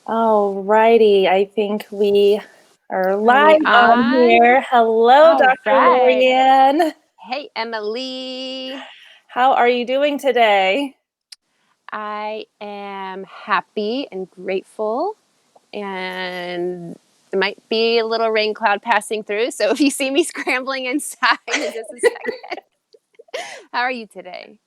All righty. I think we are Are we live on on? here. Hello, All Dr. right. Loriann. Hey, Emily. How are you doing today? I am happy and grateful, and there might be a little rain cloud passing through. So if you see me scrambling inside in just a second, how are you today?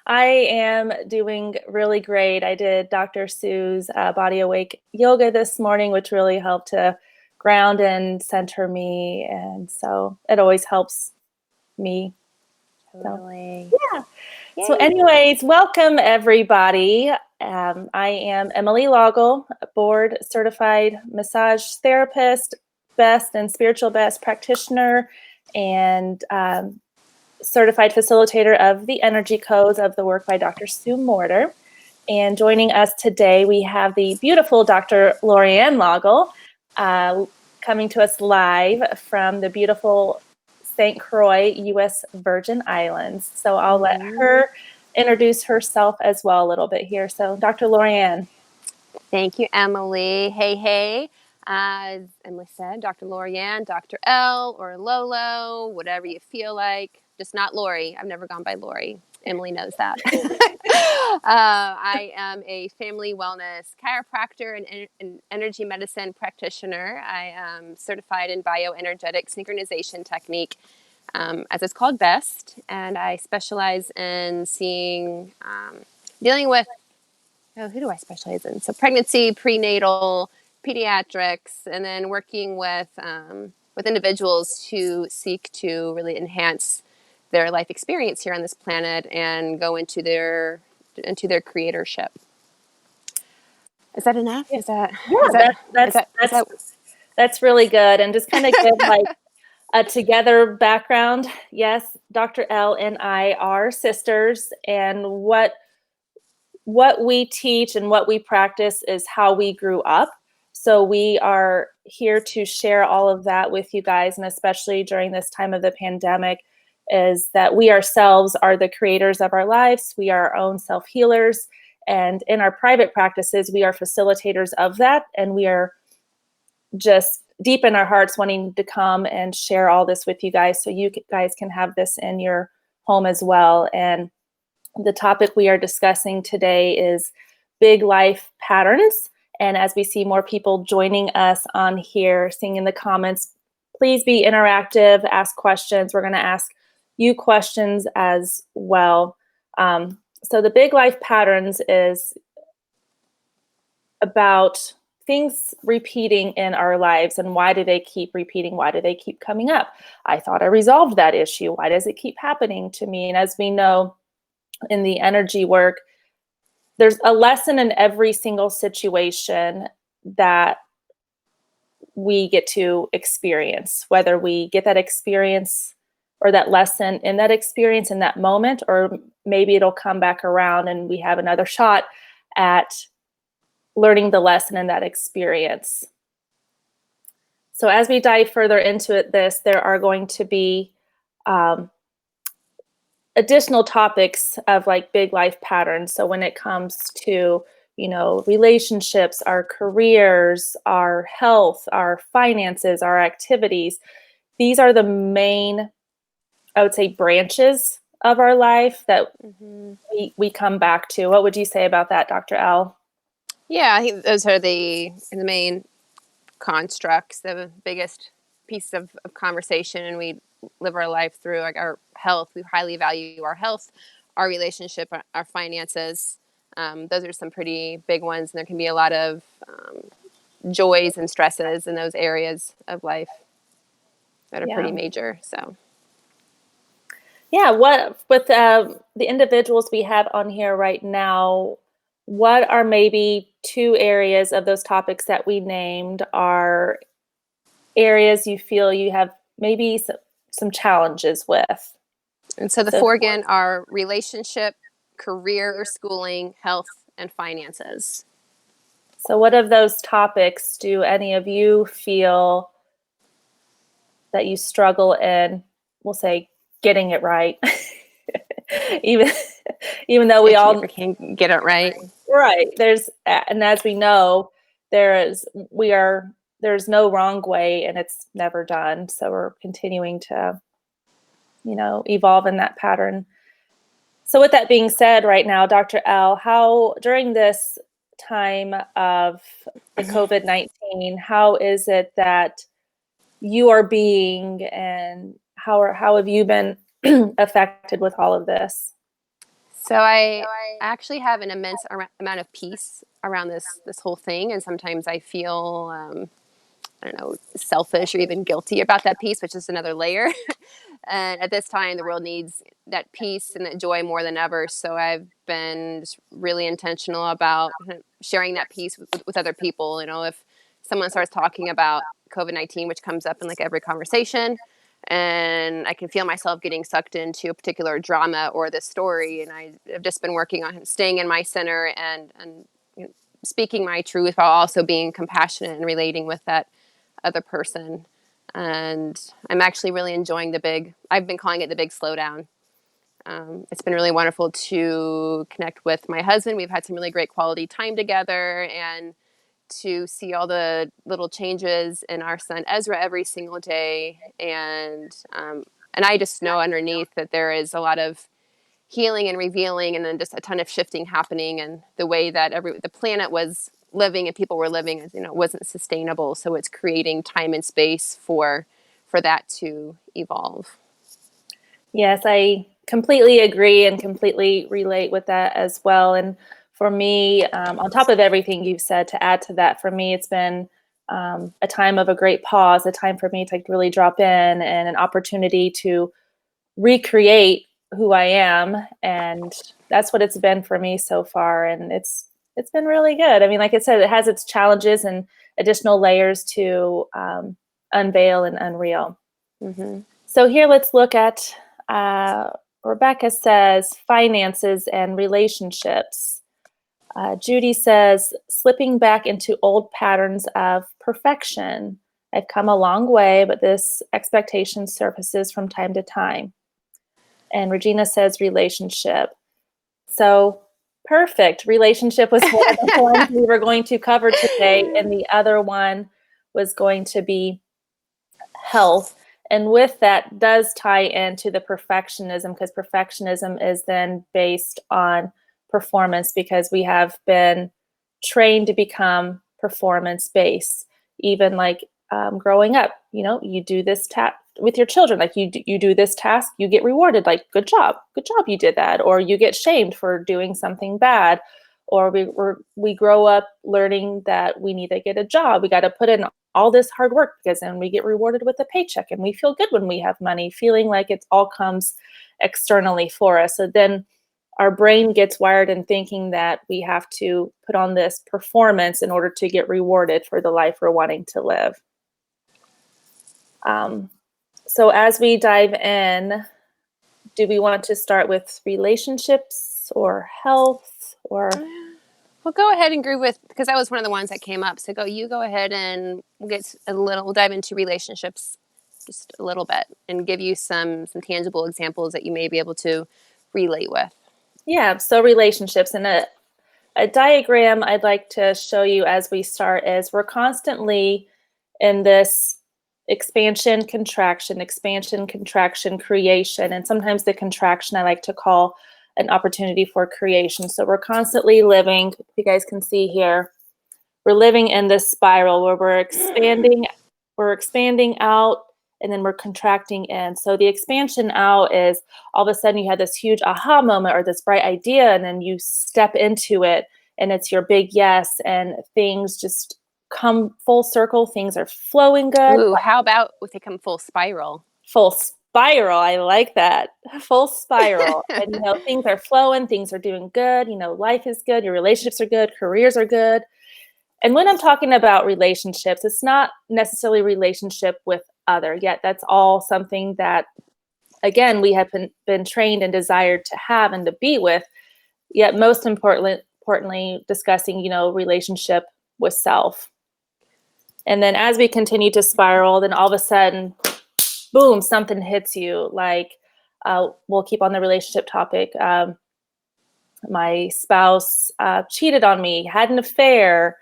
I am doing really great. I did Dr. Sue's Body Awake yoga this morning, which really helped to ground and center me. And so it always helps me. So, Totally. yeah. So, Yay. anyways, welcome everybody. I am Emily Laugle, board certified massage therapist, best and spiritual best practitioner, and certified facilitator of the energy codes of the work by Dr. Sue Morter. And joining us today, we have the beautiful Dr. Loriann Laugle coming to us live from the beautiful St. Croix, U.S. Virgin Islands. So I'll let her introduce herself as well a little bit here. So Dr. Loriann. Thank you, Emily. Hey, hey. As Emily said, Dr. Loriann, Dr. L, or Lolo, whatever you feel like. Just not Lori. I've never gone by Lori. Emily knows that. I am a family wellness chiropractor and energy medicine practitioner. I am certified in bioenergetic synchronization technique, as it's called BEST, and I specialize in dealing with who do I specialize in? So pregnancy, prenatal, pediatrics, and then working with individuals who seek to really enhance their life experience here on this planet and go into their creatorship. Is that enough? Yeah, Is that yeah, is that is that's that is that's that that's really good. And just kind of give like a together background. Yes, Dr. L and I are sisters, and what we teach and what we practice is how we grew up. So we are here to share all of that with you guys, and especially during this time of the pandemic, is that we ourselves are the creators of our lives. We are our own self-healers, and in our private practices, we are facilitators of that, and we are just deep in our hearts wanting to come and share all this with you guys so you guys can have this in your home as well. And the topic we are discussing today is big life patterns. And as we see more people joining us on here, seeing in the comments, please be interactive, ask questions. We're going to ask you questions as well. So the big life patterns is about things repeating in our lives, and why do they keep repeating? Why do they keep coming up? I thought I resolved that issue. Why does it keep happening to me? And as we know, in the energy work, there's a lesson in every single situation that we get to experience, whether we get that experience or that lesson in that experience in that moment, or maybe it'll come back around and we have another shot at learning the lesson in that experience. So as we dive further into it, there are going to be additional topics of like big life patterns. So when it comes to, relationships, our careers, our health, our finances, our activities, these are the main, I would say, branches of our life that we come back to. What would you say about that, Dr. L? Yeah, I think those are the main constructs, the biggest piece of conversation, and we live our life through like our health. We highly value our health, our relationship, our finances. Those are some pretty big ones, and there can be a lot of joys and stresses in those areas of life that are pretty Yeah. major. So Yeah, what with the individuals we have on here right now, what are maybe two areas of those topics that we named are areas you feel you have maybe some challenges with? and so the So, four again are relationship, career or schooling, health, and finances. so what of those topics do any of you feel that you struggle in, we'll say, getting it right? even even though we If you all ever can get it right. right, and as we know, there's no wrong way, and it's never done. So we're continuing to, evolve in that pattern. So with that being said, right now, Dr. L, how during this time of the COVID-19, how is it that you are being, and how have you been affected with all of this? So I actually have an immense amount of peace around this whole thing, and sometimes I feel I don't know, selfish or even guilty about that peace, which is another layer. And at this time, the world needs that peace and that joy more than ever. So I've been just really intentional about sharing that peace with other people. If someone starts talking about COVID-19, which comes up in like every conversation, and I can feel myself getting sucked into a particular drama or this story, and I've just been working on staying in my center and speaking my truth while also being compassionate and relating with that other person. And I'm actually really enjoying I've been calling it the big slowdown. It's been really wonderful to connect with my husband. We've had some really great quality time together, and to see all the little changes in our son Ezra every single day. And I just know underneath that there is a lot of healing and revealing, and then just a ton of shifting happening, and the way that the planet was living and people were living, wasn't sustainable. So it's creating time and space for that to evolve. Yes, I completely agree and completely relate with that as well. And for me, on top of everything you've said, to add to that, for me, it's been a time of a great pause, a time for me to really drop in, and an opportunity to recreate who I am. And that's what it's been for me so far. And it's been really good. I mean, like I said, it has its challenges and additional layers to unveil and unreal. Mm-hmm. So here, let's look at Rebecca says finances and relationships. Judy says slipping back into old patterns of perfection. I've come a long way, but this expectation surfaces from time to time. And Regina says relationship. So perfect. Relationship was one of the ones we were going to cover today, and the other one was going to be health. And with that does tie into the perfectionism, because perfectionism is then based on performance, because we have been trained to become performance based. Even like growing up, you do this task with your children, like you do this task, you get rewarded, like good job, you did that, or you get shamed for doing something bad. Or we grow up learning that we need to get a job, we got to put in all this hard work, because then we get rewarded with a paycheck, and we feel good when we have money, feeling like it all comes externally for us. So then our brain gets wired in thinking that we have to put on this performance in order to get rewarded for the life we're wanting to live. So as we dive in, do we want to start with relationships or health, or? Well, go ahead and groove with, because that was one of the ones that came up. So you go ahead, and we'll dive into relationships just a little bit, and give you some tangible examples that you may be able to relate with. Yeah, so relationships, and a diagram I'd like to show you as we start is we're constantly in this expansion, contraction, creation. And sometimes the contraction I like to call an opportunity for creation. So we're constantly living, if you guys can see here, we're living in this spiral where we're expanding out, and then we're contracting in. So the expansion out is all of a sudden you have this huge aha moment or this bright idea, and then you step into it, and it's your big yes, and things just come full circle. Things are flowing good. Ooh, how about if they come full spiral? Full spiral. I like that. Full spiral. And, things are flowing, things are doing good. Life is good. Your relationships are good. Careers are good. And when I'm talking about relationships, it's not necessarily relationship with other, yet that's all something that, again, we have been trained and desired to have and to be with, yet most importantly discussing, relationship with self. And then as we continue to spiral, then all of a sudden, boom, something hits you. Like, we'll keep on the relationship topic. My spouse cheated on me, had an affair,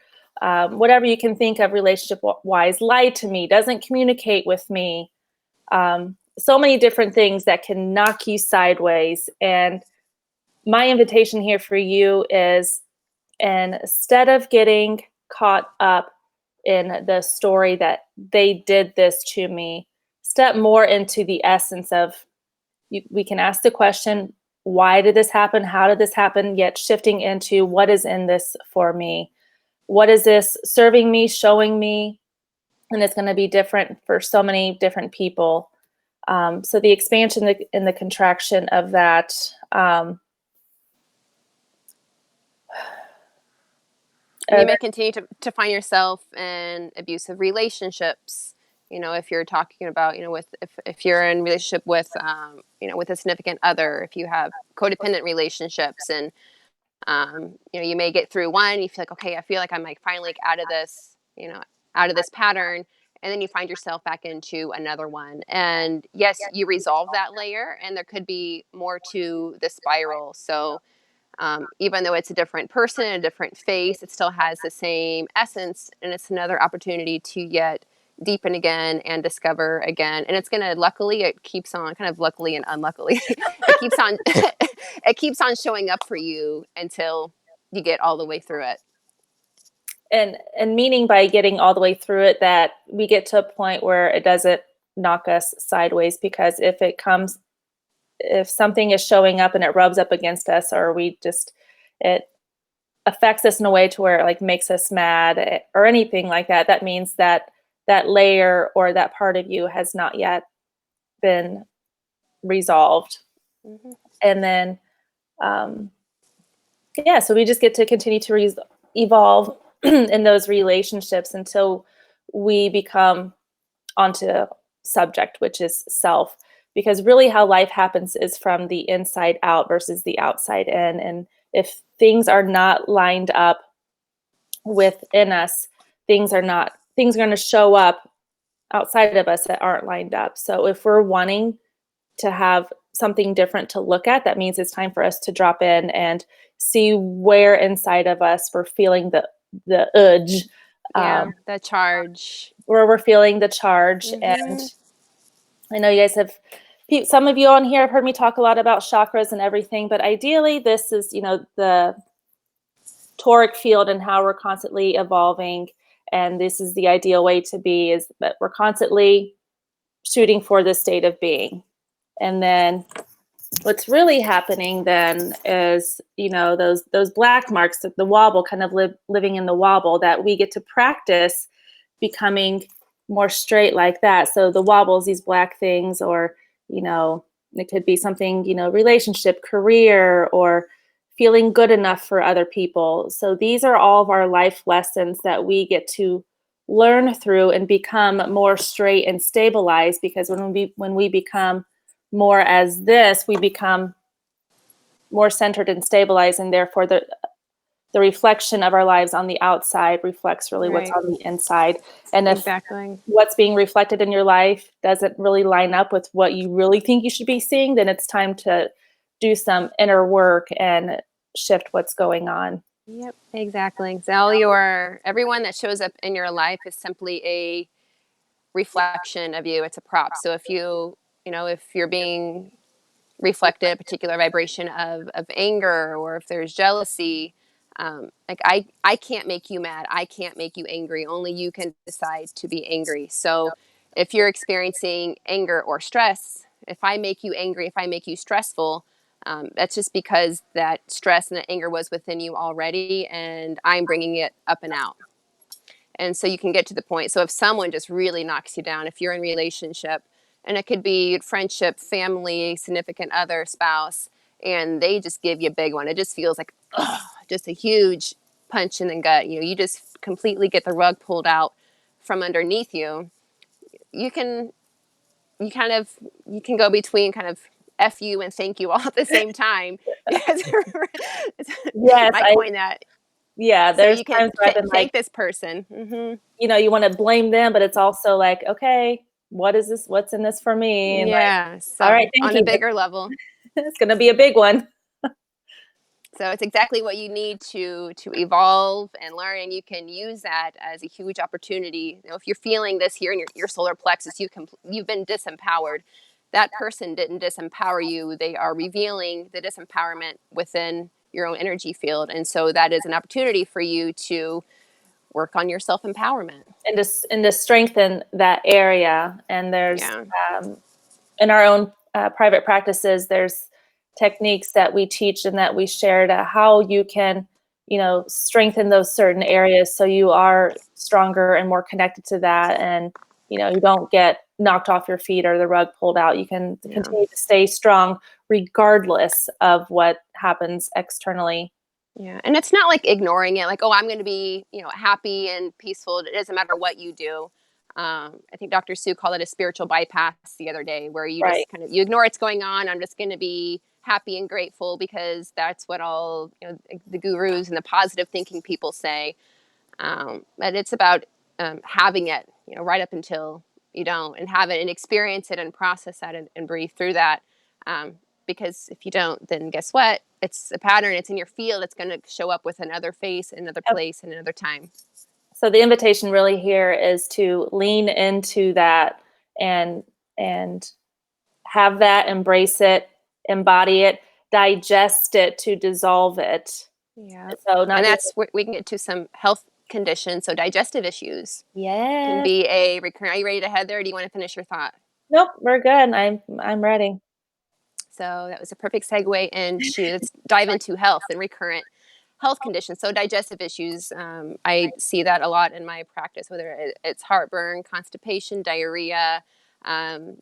whatever you can think of relationship wise, lied to me, doesn't communicate with me. So many different things that can knock you sideways. And my invitation here for you is, instead of getting caught up in the story that they did this to me, step more into the essence of, we can ask the question, why did this happen? How did this happen? Yet shifting into, what is in this for me? What is this serving me, showing me? And it's going to be different for so many different people. So the expansion and the contraction of that. You may continue to find yourself in abusive relationships. If you're talking about, if you're in relationship with, with a significant other, if you have codependent relationships, and, you may get through one, you feel like, okay, I feel like I'm like finally like out of this, out of this pattern. And then you find yourself back into another one. And yes, you resolve that layer, and there could be more to the spiral. So, even though it's a different person, a different face, it still has the same essence, and it's another opportunity to yet deepen again and discover again. And it's gonna, luckily, it keeps on, kind of luckily and unluckily, it keeps on, it keeps on showing up for you until you get all the way through it. And meaning by getting all the way through it, that we get to a point where it doesn't knock us sideways, because if something is showing up and it rubs up against us, or it affects us in a way to where it like makes us mad or anything like that, that means that that layer or that part of you has not yet been resolved. Mm-hmm. And then, so we just get to continue to evolve in those relationships until we become onto subject, which is self. Because really how life happens is from the inside out versus the outside in. And if things are not lined up within us, things are going to show up outside of us that aren't lined up. So if we're wanting to have something different to look at, that means it's time for us to drop in and see where inside of us we're feeling the urge. The charge. Where we're feeling the charge. Mm-hmm. And I know you guys some of you on here have heard me talk a lot about chakras and everything, but ideally this is, the toric field and how we're constantly evolving. And this is the ideal way to be, is that we're constantly shooting for this state of being. And then what's really happening then is, those black marks, the wobble, kind of living in the wobble, that we get to practice becoming more straight like that. So the wobbles, these black things, or, it could be something, relationship, career, or feeling good enough for other people. So these are all of our life lessons that we get to learn through and become more straight and stabilized, because when we become more as this, we become more centered and stabilized, and therefore the reflection of our lives on the outside reflects really what's on the inside. And if what's being reflected in your life doesn't really line up with what you really think you should be seeing, then it's time to do some inner work and shift what's going on. Yep, exactly. So everyone that shows up in your life is simply a reflection of you. It's a prop. So if if you're being reflected a particular vibration of anger, or if there's jealousy, I can't make you mad. I can't make you angry. Only you can decide to be angry. So if you're experiencing anger or stress, if I make you angry, if I make you stressful, that's just because that stress and that anger was within you already, and I'm bringing it up and out. And so you can get to the point. So if someone just really knocks you down, if you're in relationship, and it could be friendship, family, significant other, spouse, and they just give you a big one, it just feels like, just a huge punch in the gut. You just completely get the rug pulled out from underneath you. You can go between kind of F you and thank you all at the same time. Yes, I coined that. Yeah, there's so you can thank this person. Mm-hmm. You want to blame them, but it's also like, okay, what is this? What's in this for me? And so all right, thank you. On a bigger level. It's going to be a big one. So it's exactly what you need to evolve and learn, and you can use that as a huge opportunity. You know, if you're feeling this here in your solar plexus, you've been disempowered. That person didn't disempower you. They are revealing the disempowerment within your own energy field, and so that is an opportunity for you to work on your self empowerment. And to strengthen that area. And there's Yeah, um, in our own private practices, there's techniques that we teach and that we share to how you can, strengthen those certain areas so you are stronger and more connected to that. And, you don't get knocked off your feet or the rug pulled out. You can yeah. continue to stay strong regardless of what happens externally. Yeah, and it's not like ignoring it, like, oh, I'm going to be, happy and peaceful. It doesn't matter what you do. I think Dr. Sue called it a spiritual bypass the other day, where you Right. just kind of you ignore what's going on. I'm just going to be happy and grateful because that's what all the gurus and the positive thinking people say. But it's about having it, right up until you don't, and have it and experience it and process that and breathe through that. Um, because if you don't, then guess what? It's a pattern. It's in your field. It's going to show up with another face, another Yep. place, and another time. So the invitation really here is to lean into that and and have that, embrace it, embody it, digest it to dissolve it. Yeah, So not and just that's where we can get to some health conditions. So digestive issues can yes. be a recurrent. Are you ready to head there? Or do you want to finish your thought? Nope, we're good. I'm ready. So that was a perfect segue into let's dive into health and recurrent health conditions. So digestive issues, I see that a lot in my practice, whether it's heartburn, constipation, diarrhea,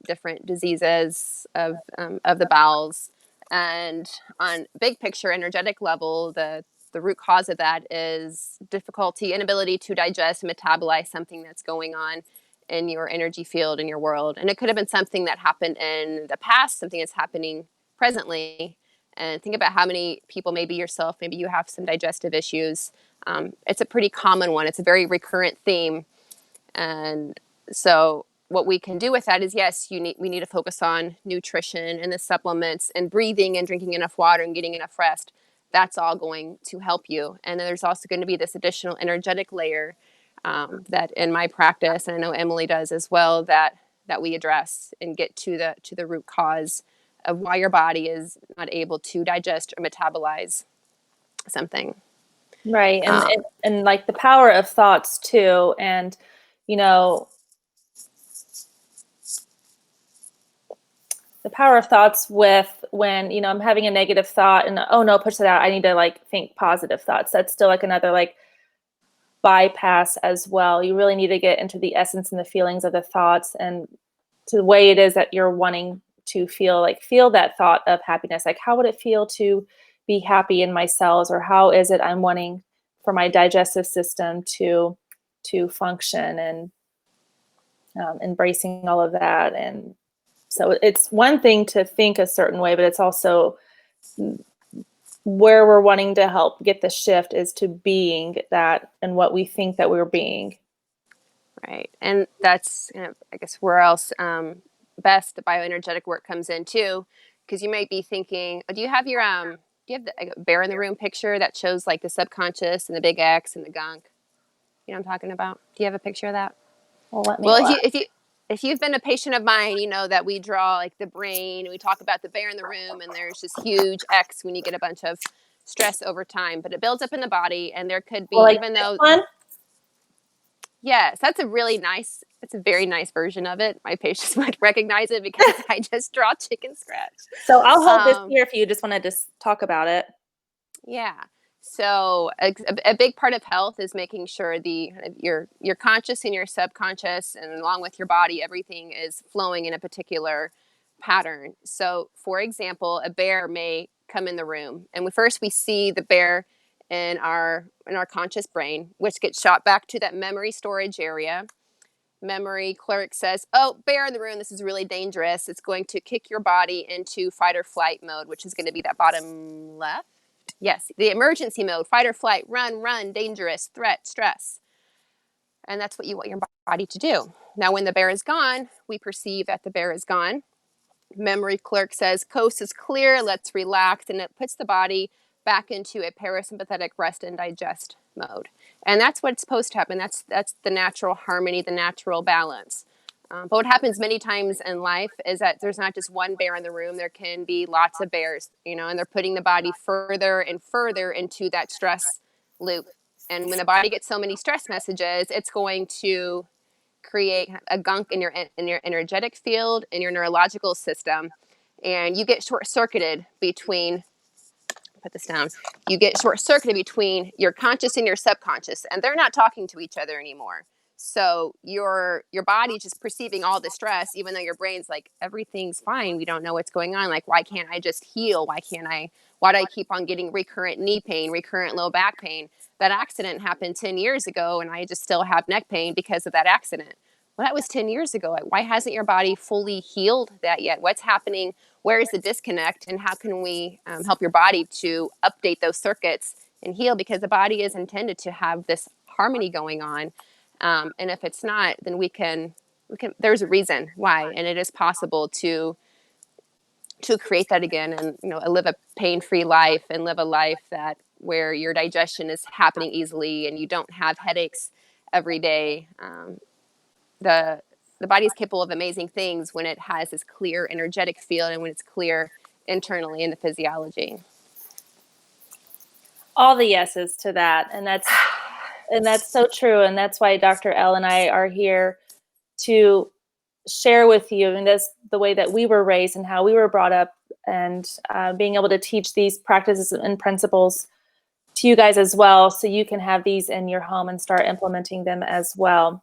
different diseases of the bowels, and on big picture energetic level, the root cause of that is difficulty, inability to digest, metabolize something that's going on in your energy field in your world. And it could have been something that happened in the past, something that's happening presently. And think about how many people, maybe yourself, maybe you have some digestive issues. It's a pretty common one. It's a very recurrent theme. And so what we can do with that is, yes, we need to focus on nutrition and the supplements and breathing and drinking enough water and getting enough rest. That's all going to help you. And then there's also going to be this additional energetic layer that in my practice, and I know Emily does as well, that we address and get to the root cause of why your body is not able to digest or metabolize something. Right. And, Um, and and like the power of thoughts too. And you know, the power of thoughts with when, I'm having a negative thought and oh no, push that out. I need to like think positive thoughts. That's still like another like bypass as well. You really need to get into the essence and the feelings of the thoughts and to the way it is that you're wanting to feel, like feel that thought of happiness. Like how would it feel to be happy in my cells, or how is it I'm wanting for my digestive system to function, and embracing all of that. And so it's one thing to think a certain way, but it's also where we're wanting to help get the shift is to being that and what we think that we're being. right. And that's, I guess, where else best the bioenergetic work comes in too. Because you might be thinking, do you have your, do you have the bear in the room picture that shows like the subconscious and the big X and the gunk? You know what I'm talking about? Do you have a picture of that? Well, let me Well, look. if you've been a patient of mine, you know that we draw like the brain and we talk about the bear in the room, and there's this huge X when you get a bunch of stress over time, but it builds up in the body, and there could be, Well, like even this though, one. yes, that's a really nice, it's a very nice version of it. My patients would recognize it because I just draw chicken scratch. So I'll hold this Um, here if you just want to just talk about it. Yeah. So a big part of health is making sure your conscious and your subconscious, and along with your body, everything is flowing in a particular pattern. So, for example, a bear may come in the room, and we see the bear in our conscious brain, which gets shot back to that memory storage area. Memory clerk says, "Oh, bear in the room. This is really dangerous. It's going to kick your body into fight or flight mode, which is going to be that bottom left." Yes, the emergency mode, fight or flight, run, dangerous, threat, stress. And that's what you want your body to do. Now, when the bear is gone, we perceive that the bear is gone. Memory clerk says, coast is clear, let's relax. And it puts the body back into a parasympathetic rest and digest mode. And that's what's supposed to happen. That's the natural harmony, the natural balance. But what happens many times in life is that there's not just one bear in the room. There can be lots of bears, and they're putting the body further and further into that stress loop. And when the body gets so many stress messages, it's going to create a gunk in your energetic field, in your neurological system, and you get short circuited between. Put this down. You get short circuited between your conscious and your subconscious, and they're not talking to each other anymore. So your body's just perceiving all the stress, even though your brain's like, everything's fine. We don't know what's going on. Like, why can't I just heal? Why do I keep on getting recurrent knee pain, recurrent low back pain? That accident happened 10 years ago, and I just still have neck pain because of that accident. Well, that was 10 years ago. Why hasn't your body fully healed that yet? What's happening? Where is the disconnect? And how can we help your body to update those circuits and heal? Because the body is intended to have this harmony going on. And if it's not, then we can, there's a reason why. And it is possible to create that again, and live a pain-free life, and live a life that where your digestion is happening easily and you don't have headaches every day. The body is capable of amazing things when it has this clear energetic field, and when it's clear internally in the physiology. All the yeses to that, and that's so true, and that's why Dr. L and I are here to share with you, and that's the way that we were raised and how we were brought up, and being able to teach these practices and principles to you guys as well, so you can have these in your home and start implementing them as well.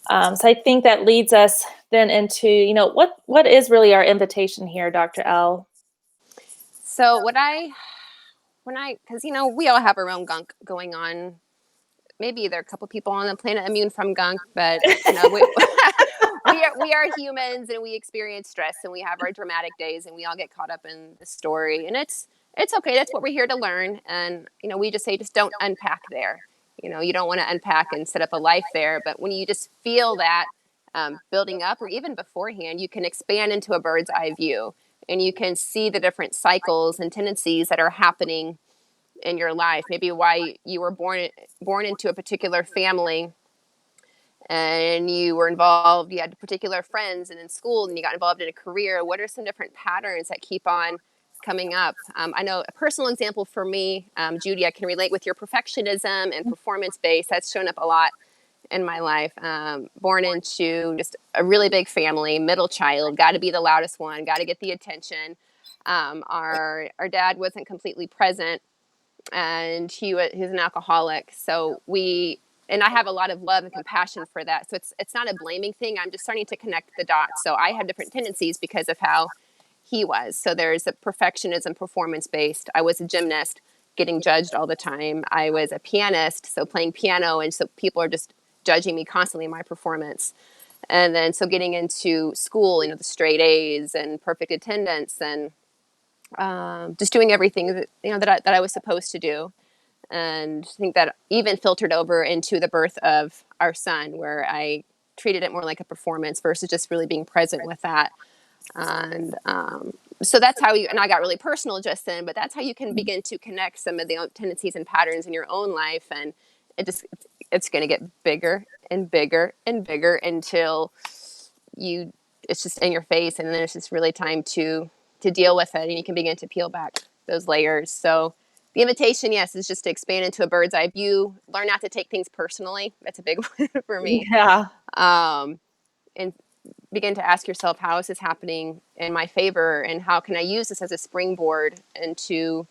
So I think that leads us then into, what is really our invitation here, Dr. L? So because we all have our own gunk going on. Maybe there are a couple people on the planet immune from gunk, but we are humans, and we experience stress, and we have our dramatic days, and we all get caught up in the story, and it's okay. That's what we're here to learn, and we just say, just don't unpack there. You don't want to unpack and set up a life there, but when you just feel that building up, or even beforehand, you can expand into a bird's eye view, and you can see the different cycles and tendencies that are happening in your life. Maybe why you were born into a particular family, and you were involved, you had particular friends, and in school, and you got involved in a career. What are some different patterns that keep on coming up? I know a personal example for me, Judy, I can relate with your perfectionism and performance base. That's shown up a lot in my life. Born into just a really big family, middle child, got to be the loudest one, got to get the attention. Our dad wasn't completely present, and he's an alcoholic. So and I have a lot of love and compassion for that. So it's not a blaming thing. I'm just starting to connect the dots. So I have different tendencies because of how he was. So there's a perfectionism, performance-based. I was a gymnast, getting judged all the time. I was a pianist, so playing piano, and so people are just judging me constantly in my performance. And then so getting into school, the straight A's and perfect attendance, and just doing everything that I was supposed to do. And I think that even filtered over into the birth of our son, where I treated it more like a performance versus just really being present with that. And so that's how and I got really personal just then, but that's how you can begin to connect some of the tendencies and patterns in your own life. And it's going to get bigger and bigger and bigger until it's just in your face. And then it's just really time to deal with it, and you can begin to peel back those layers. So the invitation, yes, is just to expand into a bird's eye view. Learn not to take things personally. That's a big one for me. Yeah. And begin to ask yourself, how is this happening in my favor, and how can I use this as a springboard into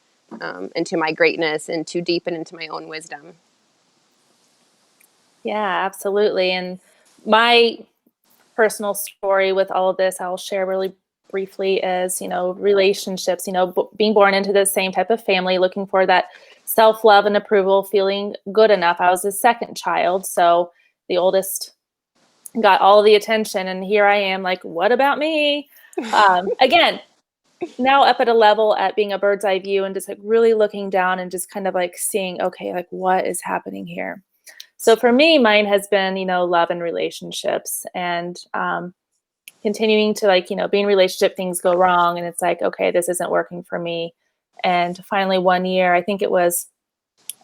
my greatness, and to deepen into my own wisdom. Yeah, absolutely. And my personal story with all of this, I'll share really briefly, is, relationships, being born into the same type of family, looking for that self-love and approval, feeling good enough. I was the second child, so the oldest got all the attention, and here I am like, what about me? Again, now up at a level at being a bird's eye view, and just like really looking down and just kind of like seeing, okay, like what is happening here? So for me, mine has been, love and relationships, and continuing to be in relationship, things go wrong, and it's like, okay, this isn't working for me. And finally one year, I think it was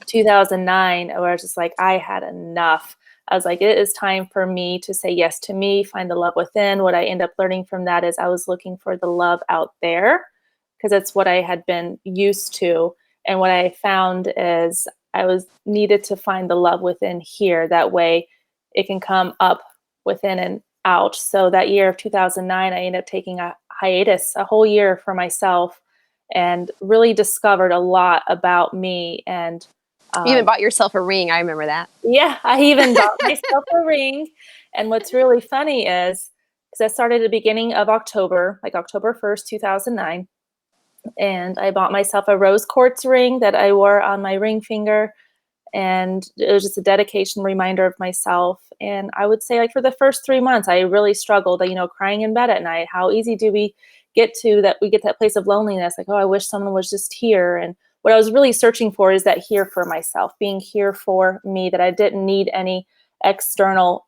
2009, where I was just like, I had enough. I was like, it is time for me to say yes to me, find the love within. What I end up learning from that is I was looking for the love out there because it's what I had been used to. And what I found is I was needed to find the love within here. That way it can come up within and out. So that year of 2009, I ended up taking a hiatus, a whole year for myself, and really discovered a lot about me. And You even um, bought yourself a ring. I remember that. yeah, I even bought myself a ring. And what's really funny is because I started at the beginning of October, like October 1st, 2009, and I bought myself a rose quartz ring that I wore on my ring finger. And it was just a dedication reminder of myself. And I would say, like, for the first 3 months, I really struggled, crying in bed at night. How easy do we get to that? We get that place of loneliness, like, oh, I wish someone was just here. And what I was really searching for is that here for myself, being here for me, that I didn't need any external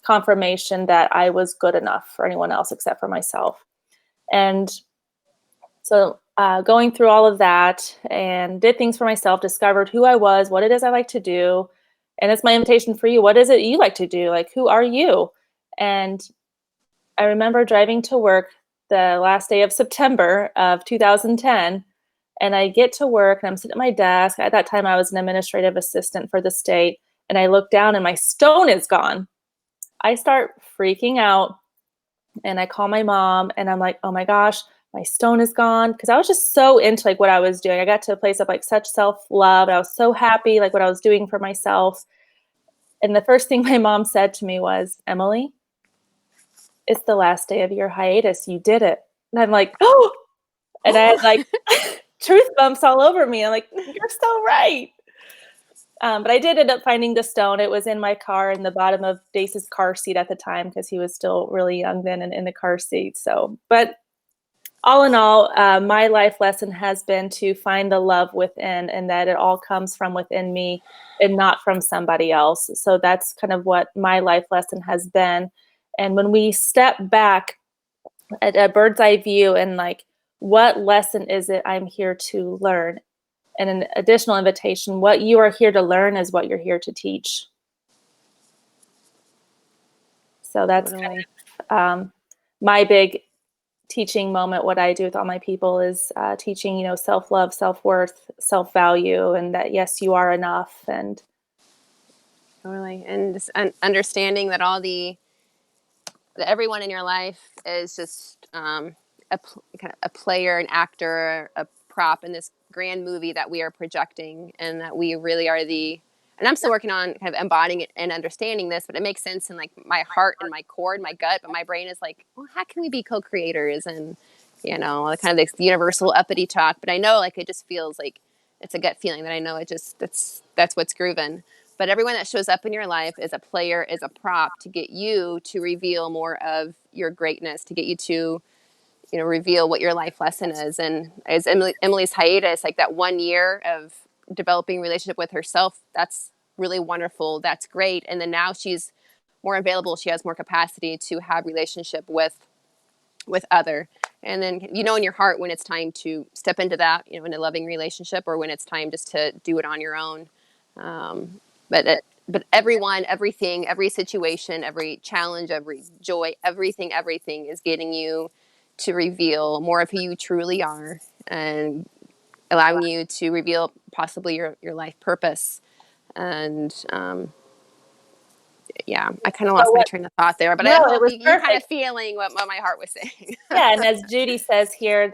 confirmation that I was good enough for anyone else except for myself. And so going through all of that and did things for myself, discovered who I was, what it is I like to do. And it's my invitation for you. What is it you like to do? Like, who are you? And I remember driving to work the last day of September of 2010. And I get to work and I'm sitting at my desk. At that time, I was an administrative assistant for the state. And I look down and my stone is gone. I start freaking out and I call my mom and I'm like, oh my gosh, my stone is gone. Cause I was just so into like what I was doing. I got to a place of like such self-love. I was so happy, like what I was doing for myself. And the first thing my mom said to me was, Emily, it's the last day of your hiatus. You did it. And I'm like, oh, and I had like truth bumps all over me. I'm like, you're so right. But I did end up finding the stone. It was in my car in the bottom of Dace's car seat at the time because he was still really young then and in the car seat. So, but all in all, my life lesson has been to find the love within and that it all comes from within me and not from somebody else. So that's kind of what my life lesson has been. And when we step back at a bird's eye view and like, what lesson is it I'm here to learn? And an additional invitation, what you are here to learn is what you're here to teach. So that's Totally. my big teaching moment. What I do with all my people is teaching, self-love, self-worth, self-value, and that, yes, you are enough. And Totally. And just understanding that that everyone in your life is just kind of a player, an actor, a prop in this grand movie that we are projecting, and that we really are and I'm still working on kind of embodying it and understanding this, but it makes sense in like my heart and my core and my gut, but my brain is like, well, how can we be kind of this universal uppity talk. But I know, like, it just feels like it's a gut feeling that I know that's what's grooving. But everyone that shows up in your life is a player, is a prop to get you to reveal more of your greatness, to get you to, reveal what your life lesson is. And as Emily's hiatus, like that 1 year of developing relationship with herself, that's really wonderful. That's great. And then now she's more available. She has more capacity to have relationship with other. And then, in your heart when it's time to step into that, in a loving relationship, or when it's time just to do it on your own. Um, but everyone, everything, every situation, every challenge, every joy, everything is getting you to reveal more of who you truly are, and allowing you to reveal possibly your life purpose. And yeah, I kind of so lost my what? train of thought there, but I No, it hope was you kind of perfect. feeling what my heart was saying. Yeah, and as Judy says here,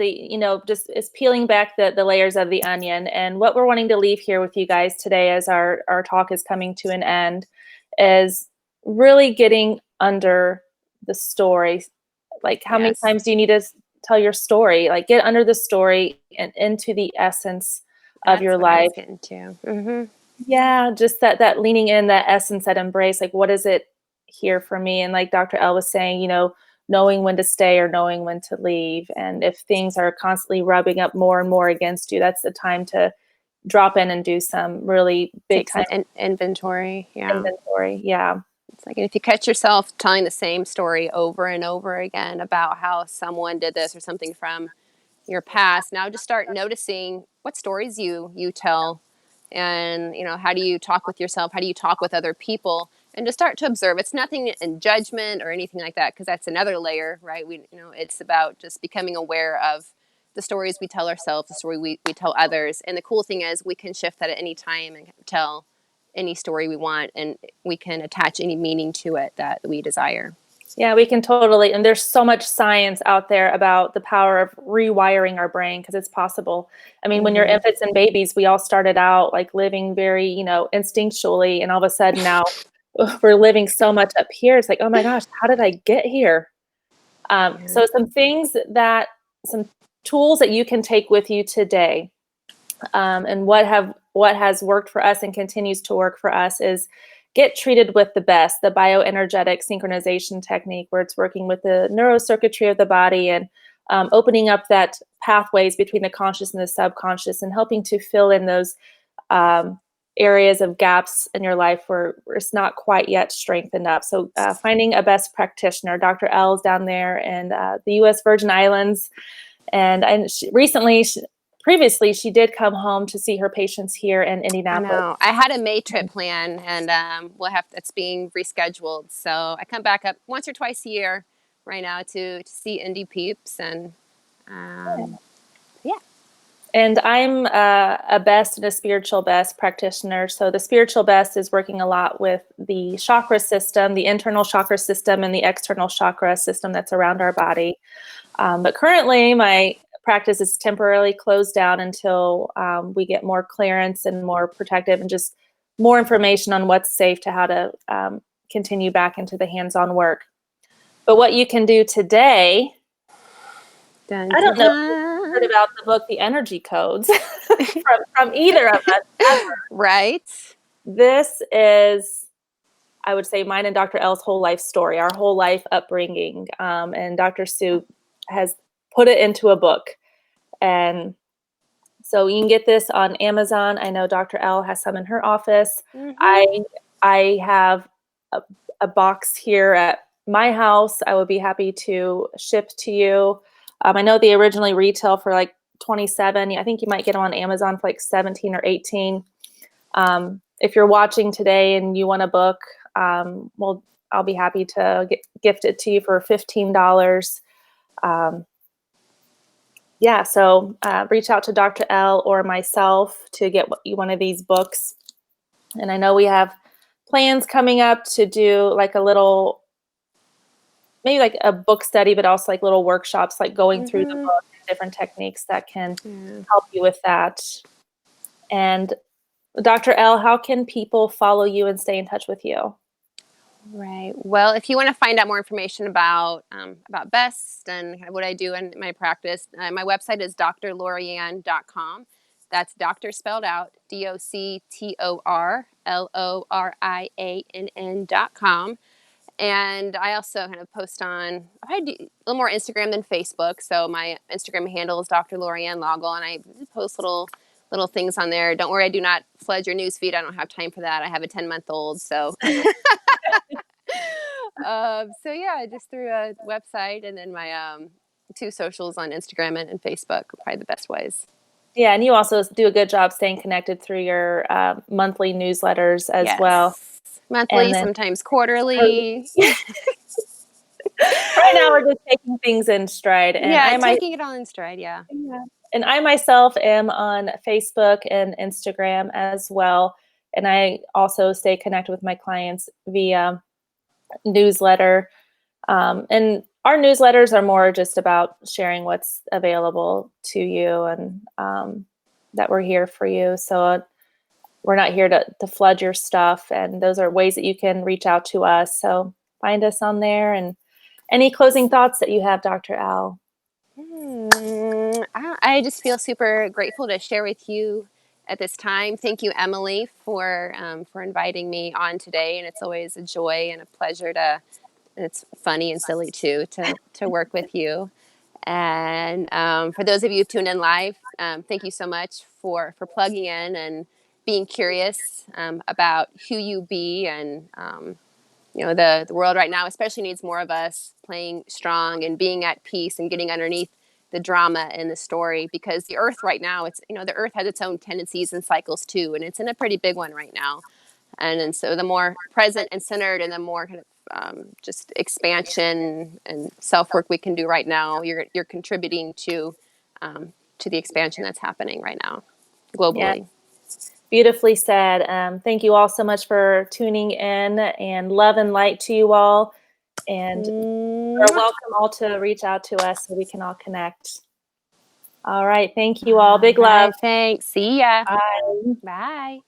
just is peeling back the layers of the onion. And what we're wanting to leave here with you guys today, as our talk is coming to an end, is really getting under the story. Like, how many Yes, times do you need to tell your story? Like, get under the story and into the essence of that's your what I was life. getting to. Mm-hmm. Yeah, just that leaning in, that essence, that embrace, like, what is it here for me? And like Dr. L was saying, knowing when to stay or knowing when to leave. And if things are constantly rubbing up more and more against you, that's the time to drop in and do some really big Take some time inventory. Yeah. inventory. Yeah. It's like, if you catch yourself telling the same story over and over again about how someone did this or something from your past. Now just start noticing what stories you tell, and how do you talk with yourself, how do you talk with other people, and just start to observe. It's nothing in judgment or anything like that, because that's another layer, right? It's about just becoming aware of the stories we tell ourselves, the story we tell others. And the cool thing is we can shift that at any time and tell any story we want, and we can attach any meaning to it that we desire. Yeah, we can totally. And there's so much science out there about the power of rewiring our brain because it's possible. I mean, when you're Mm-hmm. infants and babies, we all started out like living very, instinctually. And all of a sudden now we're living so much up here. It's like, oh my gosh, how did I get here? Yeah. So some tools that you can take with you today, and what has worked for us and continues to work for us is get treated with the best, the bioenergetic synchronization technique, where it's working with the neurocircuitry of the body and opening up that pathways between the conscious and the subconscious and helping to fill in those um, areas of gaps in your life where it's not quite yet strengthened up. So finding a best practitioner. Dr. L is down there in the U.S. Virgin Islands. And previously, she did come home to see her patients here in I Indianapolis. know. I had a May trip plan, and it's being rescheduled. So I come back up once or twice a year right now to see indie peeps, and yeah. And I'm a best and a spiritual best practitioner. So the spiritual best is working a lot with the chakra system, the internal chakra system, and the external chakra system that's around our body. But currently, my practice is temporarily closed down until we get more clearance and more protective and just more information on what's safe to how to continue back into the hands-on work. But what you can do today, Dun, I dun, don't know if you've heard dun. about the book, The Energy Codes, from either of us ever. Right? This is, I would say, mine and Dr. L's whole life story, our whole life upbringing. And Dr. Sue has put it into a book. And so you can get this on Amazon. I know Dr. L has some in her office. Mm-hmm. I have a box here at my house. I would be happy to ship to you. I know they originally retail for like 27. I think you might get them on Amazon for like 17 or 18. If you're watching today and you want a book, well, I'll be happy to gift it to you for $15. Yeah, so reach out to Dr. L or myself to get one of these books. And I know we have plans coming up to do like maybe like a book study, but also like little workshops, like going through the Mm-hmm. book, different techniques that can Yeah. help you with that. And Dr. L, how can people follow you and stay in touch with you? Right. Well, if you want to find out more information about Best and kind of what I do in my practice, my website is drloriann.com. That's doctor spelled out DoctorLoriann.com. And I also kind of post on, I do a little more Instagram than Facebook. So my Instagram handle is Dr. Loriann Laugle, and I post little things on there. Don't worry, I do not flood your news feed. I don't have time for that. I have a 10-month-old, so so yeah, just through a website, and then my two socials on Instagram and Facebook are probably the best ways. Yeah, and you also do a good job staying connected through your monthly newsletters as well. Yes, monthly, And then sometimes quarterly. right now we're just taking things in stride. Yeah, taking it all in stride. Yeah. Yeah. And I myself am on Facebook and Instagram as well. And I also stay connected with my clients via newsletter. And our newsletters are more just about sharing what's available to you and that we're here for you. So we're not here to flood your stuff. And those are ways that you can reach out to us. So find us on there. And any closing thoughts that you have, Dr. Al? I just feel super grateful to share with you at this time. Thank you, Emily, for inviting me on today, and it's always a joy and a pleasure to. And it's funny and silly too to work with you. And for those of you who tuned in live, thank you so much for plugging in and being curious about who you be. And the world right now especially needs more of us playing strong and being at peace and getting underneath the drama in the story, because the earth right now, it's, the earth has its own tendencies and cycles too, and it's in a pretty big one right now. And so the more present and centered, and the more kind of just expansion and self work we can do right now, you're contributing to the expansion that's happening right now Yeah, globally. beautifully said. Thank you all so much for tuning in, and love and light to you all. And you're Mwah. welcome all to reach out to us so we can all connect. All right. Thank you all. All Big love. right, thanks. See ya. Bye. Bye.